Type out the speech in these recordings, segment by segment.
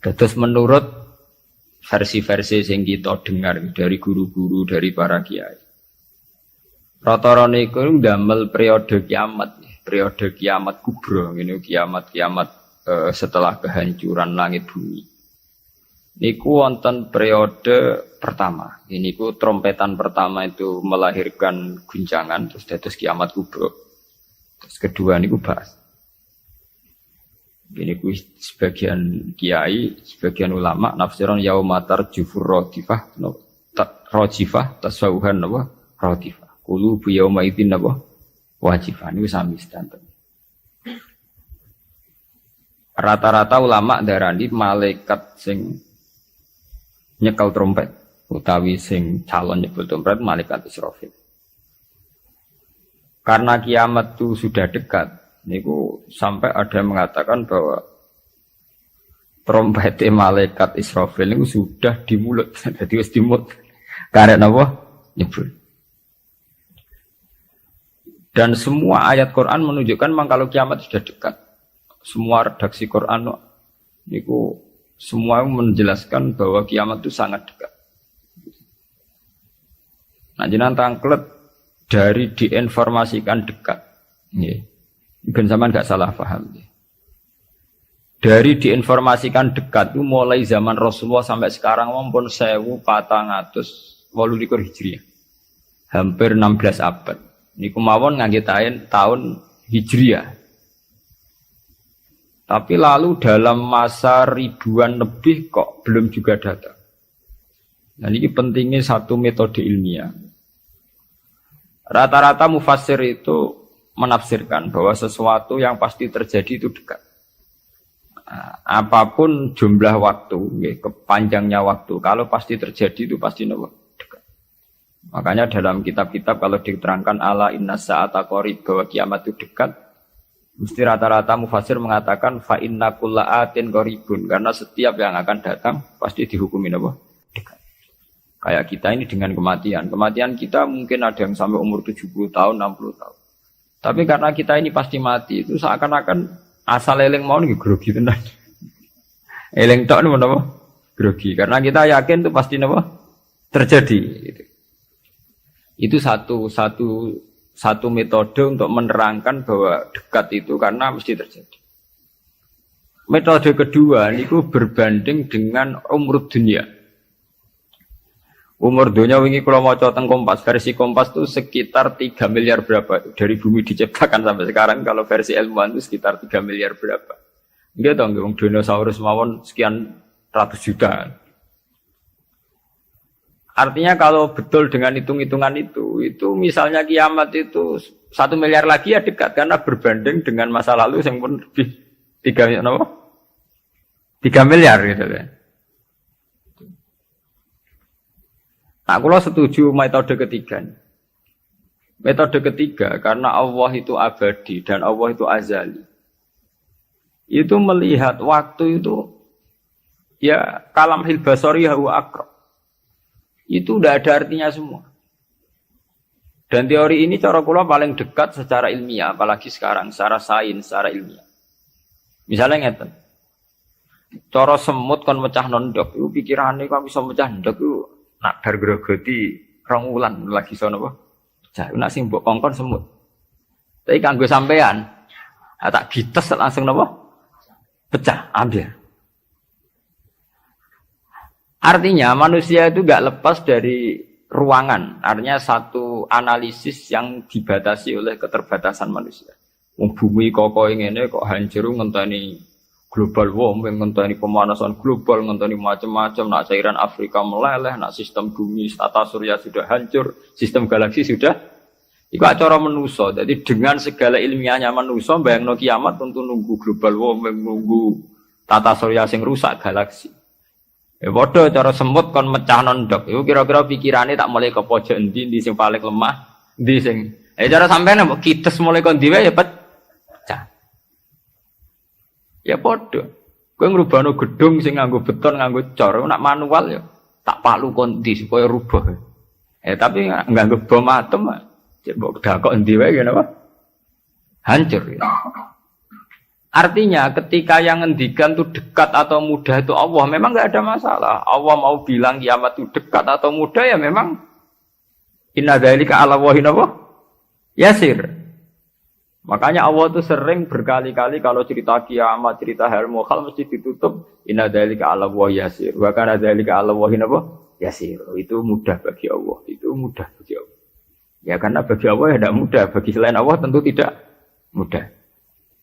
Terus menurut versi-versi yang kita dengar dari guru-guru, dari para kiai, rata-rata niku ndamel periode kiamat kubra, ini kiamat setelah kehancuran langit bumi. Niku wonten periode pertama. Ini ku trompetan pertama itu melahirkan guncangan, terus dados kiamat kubra. Terus kedua niku bahas. Ini ku sebagian kiai, sebagian ulama nafsiran yaumatar jufur rodifah, rojifah tasawuhan apa rodifah. Kulu bu yauma idzin apa wajifah. Niku sami sedanten. Rata-rata ulama darani malaikat sing nyekel trompet utawi sing calon nyebul trompet malaikat Israfil. Karena kiamat itu sudah dekat, niku sampai ada yang mengatakan bahwa trompet malaikat Israfil niku sudah di mulut, jadi wis di mulut. Karena apa? Nyebul. Dan semua ayat Quran menunjukkan memang kalau kiamat sudah dekat. Semua redaksi Quran niku semua menjelaskan bahwa kiamat itu sangat dekat. Nah, jenengan tangklet dari diinformasikan dekat. Nggih. Ben sampean enggak salah paham. Dari diinformasikan dekat itu mulai zaman Rasulullah sampai sekarang pun 1428 Hijriah. Hampir 16 abad. Niku mawon ngangge tahun Hijriah. Tapi lalu dalam masa ribuan lebih kok belum juga datang. Nah, ini pentingnya satu metode ilmiah. Rata-rata mufassir itu menafsirkan bahwa sesuatu yang pasti terjadi itu dekat. Nah, apapun jumlah waktu, kepanjangnya waktu, kalau pasti terjadi itu pasti dekat. Makanya dalam kitab-kitab kalau diterangkan ala inna sa'ata qarib bahwa kiamat itu dekat, mesti rata-rata mufassir mengatakan fa inna kulla atin qaribun, karena setiap yang akan datang pasti dihukumi dekat. Kayak kita ini dengan kematian. Kematian kita mungkin ada yang sampai umur 70 tahun, 60 tahun. Tapi karena kita ini pasti mati, itu seakan-akan asal eling mau nih grogi tenan. Eling tok niku napa? Grogi. Karena kita yakin itu pasti terjadi. Itu satu metode untuk menerangkan bahwa dekat itu karena mesti terjadi. Metode kedua niku berbanding dengan umur dunia. Umur dunia wingi kula maca teng Kompas, versi Kompas itu sekitar 3 miliar berapa dari bumi diciptakan sampai sekarang, kalau versi ilmuwan itu sekitar 3 miliar berapa. Nggih to nggih wong dinosaurus mawon sekian ratus juta. Artinya kalau betul dengan hitung-hitungan itu misalnya kiamat itu 1 miliar lagi ya dekat, karena berbanding dengan masa lalu yang pun lebih 3 miliar gitu kan. Nah, kalau setuju metode ketiga. Metode ketiga karena Allah itu abadi dan Allah itu azali. Itu melihat waktu itu ya kalamhil basari huwa aqrab. Itu tidak ada artinya semua. Dan teori ini cara kula paling dekat secara ilmiah, apalagi sekarang secara sains, secara ilmiah. Misalnya ngeten. Cara semut kon mecah nondok, itu pikirane kok bisa mecah nondok itu nak bar grogoti 2 wulan lagi sono apa? Cah, nak sing mbok kongkon semut. Tapi kanggo sampean, tak gites langsung napa? Pecah, ambil. Artinya manusia itu enggak lepas dari ruangan. Artinya satu analisis yang dibatasi oleh keterbatasan manusia. Wong bumi kok ngene kok hancur ngenteni global warming, ngenteni pemanasan global, ngenteni macam-macam, nak cairan Afrika meleleh, nak sistem bumi, tata surya sudah hancur, sistem galaksi sudah. Iku acara manusa. Jadi dengan segala ilmiahnya manusa bayangno kiamat tentu nunggu global warming, nunggu tata surya sing rusak galaksi. Padha cara semut kon mecah nondok. Iku kira-kira pikirane tak mulai ke pojok endi sing paling lemah, endi sing. Cara sampean mbok kites mulai kon diwe ya pecah. Ya padha. Kowe ngrubahno gedung sing nganggo beton, nganggo cor, nak manual ya tak palu kon ndi supaya rubah. Tapi nganggo bom atom, cek mbok dakok endi wae ngene apa? Hancur. Ya. Artinya ketika yang ngendikan itu dekat atau mudah itu Allah, memang nggak ada masalah. Allah mau bilang kiamat itu dekat atau mudah ya memang inna dzalika 'ala Allahi yasir. Makanya Allah itu sering berkali-kali kalau cerita kiamat, cerita hal mukhal mesti ditutup inna dzalika 'ala Allahi yasir. Wa kana dzalika 'ala Allahi yasir. Itu mudah bagi Allah, itu mudah bagi Allah. Ya karena bagi Allah ya tidak mudah, bagi selain Allah tentu tidak mudah.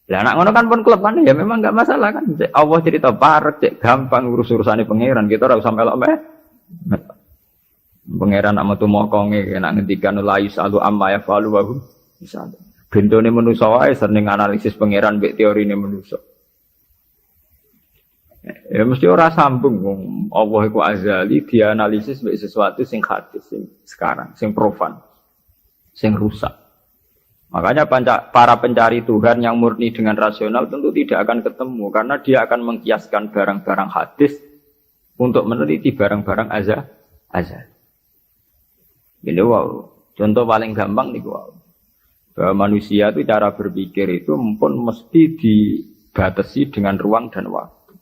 Lah anak ngono kan pun klepan ya memang enggak masalah kan. Allah cerita parek cek gampang urus-urusane pangeran. Kita ora usah melok meh. Pangeran nak metu mokonge nek ngendikan la yusalu amma yafalu wa hum misal. Bentone manusa wae sering analisis pangeran mbek teorine manusa. Ya mesti ora sambung wong Allah iku azali dianalisis mbek sesuatu sing hadis sing sekarang, sing profan, sing rusak. Makanya para pencari Tuhan yang murni dengan rasional tentu tidak akan ketemu karena dia akan mengkiaskan barang-barang hadis untuk meneliti barang-barang azal. Ini wow, contoh paling gampang nih wow. Bahwa manusia itu cara berpikir itu pun mesti dibatasi dengan ruang dan waktu.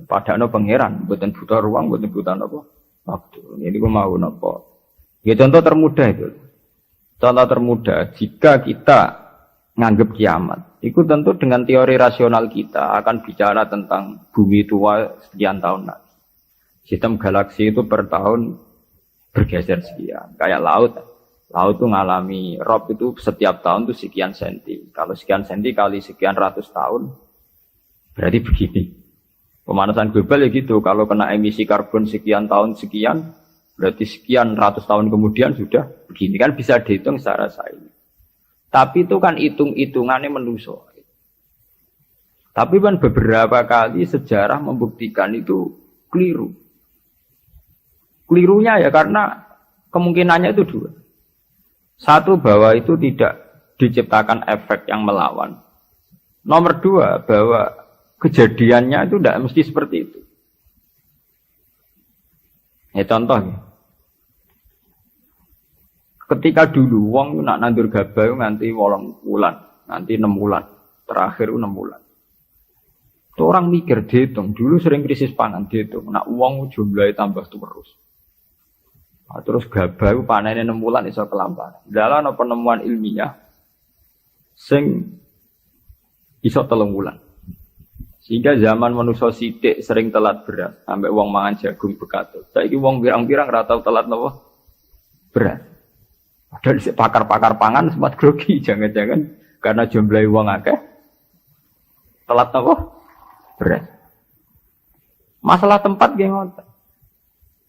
Padahal pangeran, bukan buta ruang, bukan buta apa waktu. Ini gue mau apa? Ya contoh termudah itu. Contoh termudah, jika kita nganggap kiamat, itu tentu dengan teori rasional kita akan bicara tentang bumi tua sekian tahun lagi. Sistem galaksi itu per tahun bergeser sekian. Kayak laut itu ngalami rob itu setiap tahun itu sekian senti. Kalau sekian senti kali sekian ratus tahun, berarti begini. Pemanasan global ya gitu, kalau kena emisi karbon sekian tahun sekian, berarti sekian ratus tahun kemudian sudah begini kan bisa dihitung secara sains. Tapi itu kan hitung-hitungannya manusia. Tapi kan beberapa kali sejarah membuktikan itu keliru. Kelirunya ya karena kemungkinannya itu dua. Satu bahwa itu tidak diciptakan efek yang melawan. Nomor dua bahwa kejadiannya itu tidak mesti seperti itu. Ya contoh. Ketika dulu wong nak nandur gabah nganti 8 bulan, nanti 6 bulan, terakhir 6 bulan. Itu orang mikir dihitung, dulu sering krisis pangan dihitung, nak uang jumlahnya tambah terus. Nah, terus gabah panennya 6 bulan iso kelamparan. Dalam penemuan ilmiah sing iso 3 bulan. Sehingga zaman manusia sithik sering telat beras, sampai wong mangan jagung bekatut. Saiki wong pirang-pirang ora tau telat napa? Beras. Padahal pakar-pakar pangan sempat grogi, jangan-jangan karena jumlah uang akeh telat apa? Beras. Masalah tempat nggih ngoten.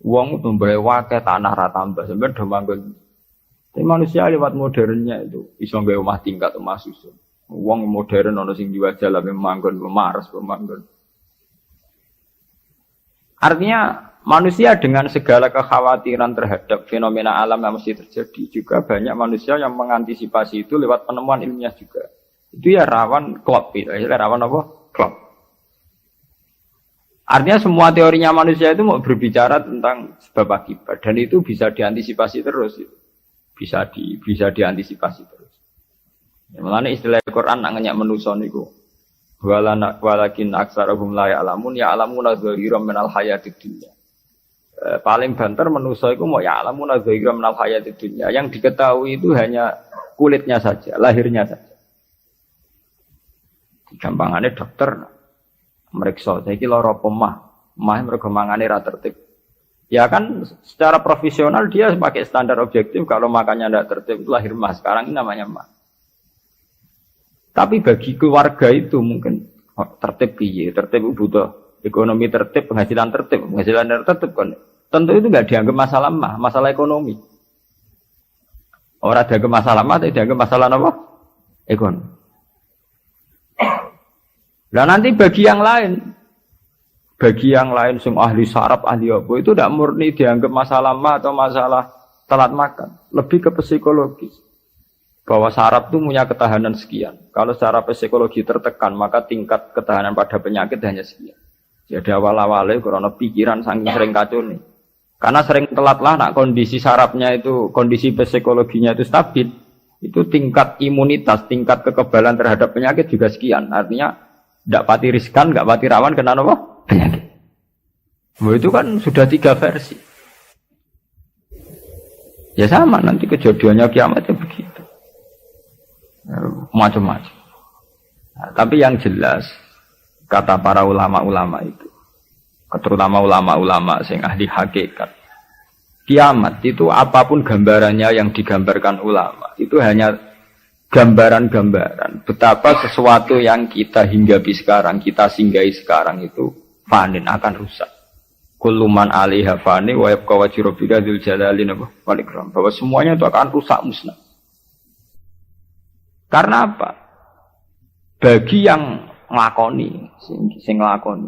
Uang tambah akeh tanah ra tambah, sampeyan do manggon. Tapi manusia lewat modernnya itu iso nggawe omah tingkat, omah susun. Uang modern ana sing diwajal ape manggon maras pemanggon. Artinya manusia dengan segala kekhawatiran terhadap fenomena alam yang mesti terjadi juga banyak manusia yang mengantisipasi itu lewat penemuan ilmiah juga. Itu ya rawan klop, rawan apa? Klop. Artinya semua teorinya manusia itu mau berbicara tentang sebab akibat dan itu bisa diantisipasi terus. Bisa diantisipasi terus. Ya, mulane istilah Al-Qur'an nak ngenyak manusa niku. Walakin aksarahum la ya'lamun ya'lamuna dhahiran minal hayatid dunya. Paling banter manusia itu mau ya'lamuna dhahiran minal hayatid dunya. Yang diketahui itu hanya kulitnya saja, lahirnya saja. Gampangannya dokter meriksa, saiki lara pemah mergo mangane ra tertib. Ya kan secara profesional dia pakai standar objektif kalau makannya tidak tertib itu lahir mah. Sekarang ini namanya mah. Tapi bagi keluarga itu mungkin tertib piye? Tertib butuh ekonomi tertib, penghasilan tertib kan. Tentu itu enggak dianggap masalah mah, masalah ekonomi. Orang dianggap masalah mah, tapi dianggap masalah apa? Ekonomi. Nah nanti bagi yang lain sing ahli saraf, ahli apa itu tidak murni dianggap masalah mah atau masalah telat makan, lebih ke psikologis. Bahwa saraf itu punya ketahanan sekian. Kalau secara psikologi tertekan, maka tingkat ketahanan pada penyakit hanya sekian. Jadi awal-awalnya karena pikiran saking sering kacau nih. Karena sering telat lah, nak kondisi sarafnya itu, kondisi psikologinya itu stabil. Itu tingkat imunitas, tingkat kekebalan terhadap penyakit juga sekian. Artinya tidak pati riskan, nggak pati rawan kena apa? Penyakit. Itu kan sudah 3 versi. Ya sama nanti kejadiannya kiamatnya begitu. Macam-macam. Nah, tapi yang jelas kata para ulama-ulama itu, terutama ulama-ulama sing ahli hakikat, kiamat itu apapun gambarannya yang digambarkan ulama itu hanya gambaran-gambaran betapa sesuatu yang kita hinggapi sekarang, kita singgahi sekarang itu fanin, akan rusak. Kullu man 'alaiha fani wa yabqa wajhu rabbika dzul jalali wal ikram. Bahwa semuanya itu akan rusak musnah. Karena apa? Bagi yang nglakoni, sing nglakoni.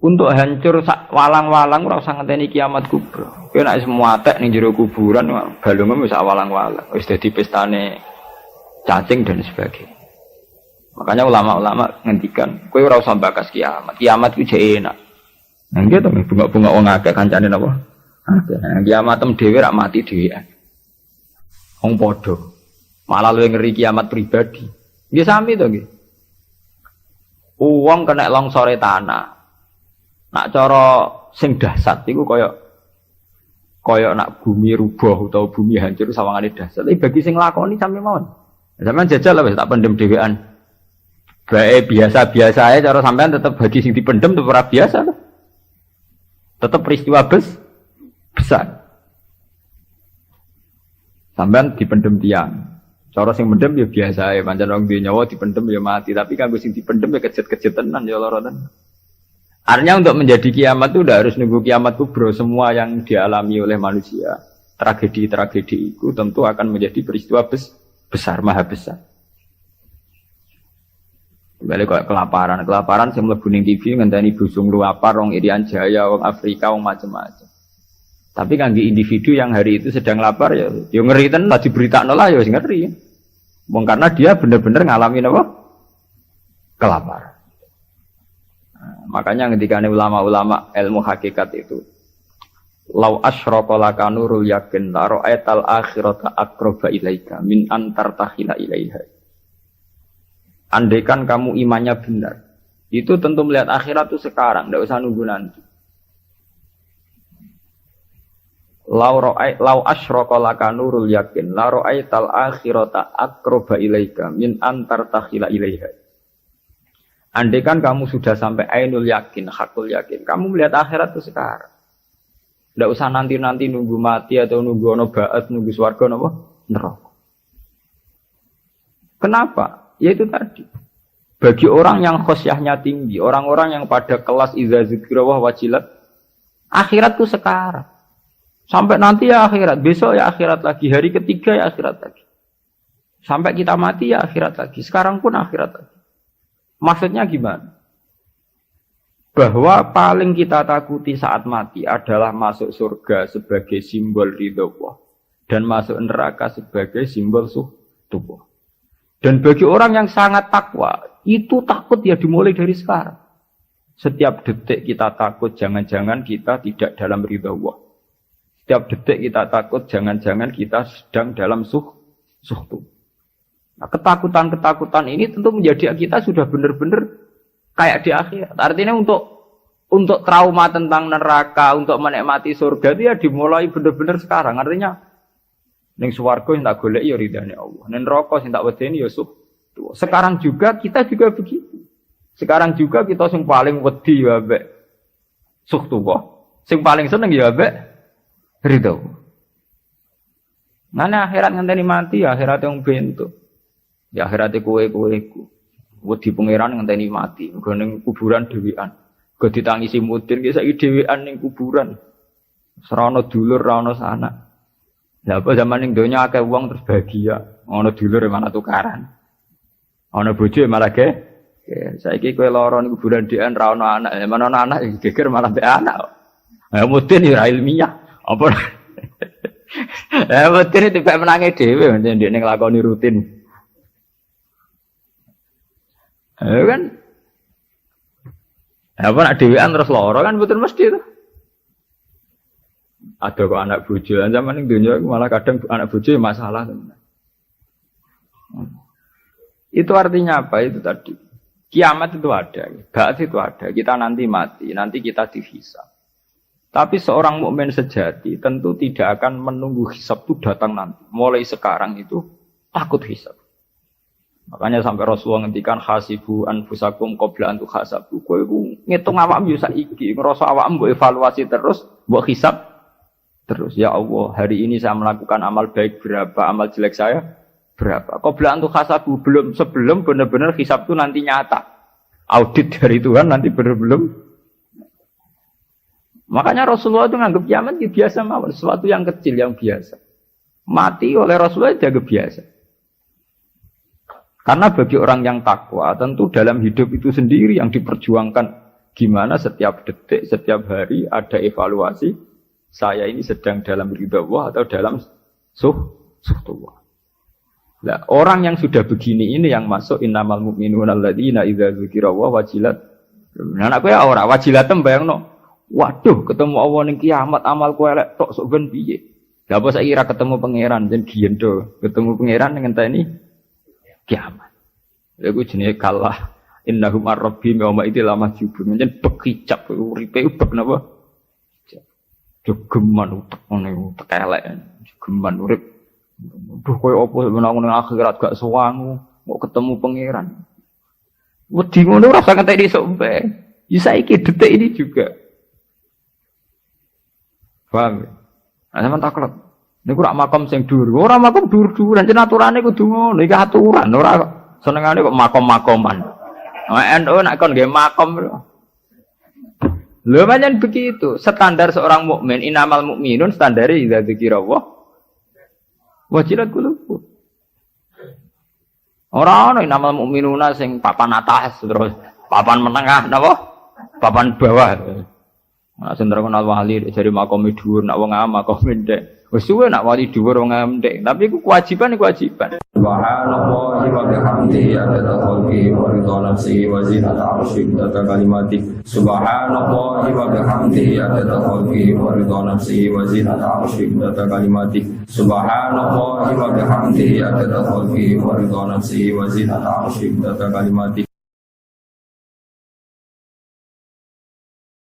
Untuk hancur walang-walang ora usah ngenteni kiamat kubra. Kowe nek semua tek ning jero kuburan balungmu wis walang-walang, wis dadi pestane cacing dan sebagainya. Makanya ulama-ulama ngendikan, kowe ora usah bakas kiamat. Kiamat ku jek enak. Nggih to bunga-bunga wong akeh kancane napa? Akeh. Kiamat tem dhewe rak mati dhewean. Wong padha. Malah luwih ngeri kiamat pribadi. Nggih sami to nggih. Wong kena longsore tanah. Nak cara sing dahsyat iku kaya nak bumi rubuh utawa bumi hancur sawangane dahsyat. Tapi bagi sing lakoni sami mawon. Sampeyan jajal lah wis tak pendem dhewean. Bae biasa-biasa ae cara sampean tetep bagi sing dipendem tetep ora biasa to. Tetap peristiwa besar. Sampean dipendem tiang. Cara sing mendem ya biasa ya, pancen wong duwe nyawa dipendem ya mati, tapi kanggo sing dipendem ya kejet-kejet tenan ya lara tenan. Artinya untuk menjadi kiamat itu udah harus nunggu kiamat kubro. Semua yang dialami oleh manusia, tragedi-tragedi itu tentu akan menjadi peristiwa besar, maha besar. Balik kok kelaparan sing mlebu ning TV ngenteni busung luapar wong Irian Jaya, wong Afrika, wong macam-macam. Tapi kangge individu yang hari itu sedang lapar ya ngeri tenan lah diberitakno lah ya wis ngeri. Wong karena dia benar-benar ngalamin apa? Kelaparan. Nah, makanya ketika ulama-ulama ilmu hakikat itu lau asyraqa laka nurul yakin la ra'aital akhirata aqraba ilaika min antar tahila ilaiha. Andaikan kamu imannya benar, itu tentu melihat akhirat itu sekarang, tidak usah nunggu nanti. Lau asyraqa laka nurul yakin, la ra'aital akhirata aqraba ilaika min antar takhila ilaiha. Andaikan kamu sudah sampai ainul yakin, hakul yakin, kamu melihat akhirat itu sekarang. Tidak usah nanti-nanti nunggu mati atau nunggu ono ba'at, nunggu swarga napa? Neraka. Kenapa? Ya itu tadi. Bagi orang yang khosyahnya tinggi, orang-orang yang pada kelas iza zikrawah wajilat, akhirat itu sekarang. Sampai nanti ya akhirat, besok ya akhirat lagi, hari ketiga ya akhirat lagi. Sampai kita mati ya akhirat lagi, sekarang pun akhirat lagi. Maksudnya gimana? Bahwa paling kita takuti saat mati adalah masuk surga sebagai simbol ridho Allah dan masuk neraka sebagai simbol tubuh. Dan bagi orang yang sangat takwa, itu takut ya dimulai dari sekarang. Setiap detik kita takut, jangan-jangan kita tidak dalam ridha Allah. Setiap detik kita takut, jangan-jangan kita sedang dalam suhtu. Nah, ketakutan-ketakutan ini tentu menjadi kita sudah benar-benar kayak di akhirat. Artinya untuk trauma tentang neraka, untuk menikmati surga itu ya dimulai benar-benar sekarang. Artinya ning swarga sing tak goleki ya ridane Allah. Ning neraka sing tak wedeni ya sekarang juga kita juga begitu. Sekarang juga kita sing paling wedi ya mbek suhtuwah. Sing paling seneng ya mbek ridho. Nana akhirat ngenteni mati ya akhirat yang bentuk. Ya akhirat kowe-kowe iku. Wedi pangeran ngenteni mati, nggo ning kuburan dhewean. Go ditangisi mudin ki saiki dhewean ning kuburan. Ora ana dulur, ora ana sanak. Lah apa zaman ning donya akeh wong terus bahagia, ana dulur mana tukaran. Ana bojo malah ge. Saiki kowe lara ning kuburan dhewean ra ana anak, mana ana anak geger malah mbek anak. Ya mudin ya ilmiah. Apa? Mudin itu pek menange dhewe ndek ning nglakoni rutin. Kan apa nak dhewean terus lara kan betul mesti itu. Ada kok anak bojo, zaman ning dunia malah kadang anak bojo masalah. Itu artinya apa? Itu tadi. Kiamat itu ada, ba'ats itu ada. Kita nanti mati, nanti kita dihisab. Tapi seorang mukmin sejati tentu tidak akan menunggu hisab itu datang nanti. Mulai sekarang itu takut hisab. Makanya sampai Rasulullah ngendikan hasibu anfusakum qabla an tuhasabu. Kowe iku ngitung awakmu yo saiki, ngrasa awakmu mbok evaluasi terus, mbok hisab terus. Ya Allah, hari ini saya melakukan amal baik berapa, amal jelek saya berapa. Qabla an tuhasabu, sebelum benar-benar hisab itu nanti nyata. Audit dari Tuhan nanti belum. Makanya Rasulullah itu nganggap kiamat ya biasa mawon, sesuatu yang kecil yang biasa. Mati oleh Rasulullah dianggap biasa. Karena bagi orang yang takwa, tentu dalam hidup itu sendiri yang diperjuangkan. Gimana setiap detik, setiap hari ada evaluasi. Saya ini sedang dalam ridha Allah atau dalam suhtullah. Nah, orang yang sudah begini ini yang masuk innamal mu'minuna alladzina idza dzukira Allah wajilat. Nah, aku ya ora wajilatem bayangno. Waduh, ketemu Allah ning kiamat amalku elek tok sok ben piye. Lah apa saiki ora ketemu pangeran jen giendo. Ketemu pangeran ngenteni kiamat. Lha iku jenenge kalah. Innahum ar-rabbihim yawma idzil lamahjubun. Jen bekicap uripe ubek napa? Jogeman utek ngene utek elek. Jogeman urip. Duh koyo apa menang nang akhirat gak sowangu, mau ketemu pangeran. Wedi ngono ora usah ngentek esuk mpe. Ya saiki detik ini juga. Paham? Nah, sampean taklet. Niku rak makom sing dhuwur. Ora makom dhuwur-dhuwuran, jan aturane kudu ngono. Iki aturan, ora senengane kok makom-makoman. NU nek kon nggih makom. Lho pancen begitu. Standar seorang mukmin, innamal mukminun standare idza dzikira Allah wajilat qulubuhum. Ora ana innamal mukminuna sing papan atas terus papan menengah napa? Papan bawah. Nah, sendiri kenal wali dari makom dhuwur, nak wong am makom ndek. Wis suwe nak wali dhuwur wong am ndek, tapi iku kewajiban. Subhanallah wa bihamdihi adada khalqi wa ridha nafsihi wa zinata 'arsyihi wa kalimati. Subhanallah wa bihamdihi adada khalqi wa ridha nafsihi wa zinata 'arsyihi wa kalimati. Subhanallah wa bihamdihi adada khalqi wa ridha nafsihi wa zinata 'arsyihi wa kalimati.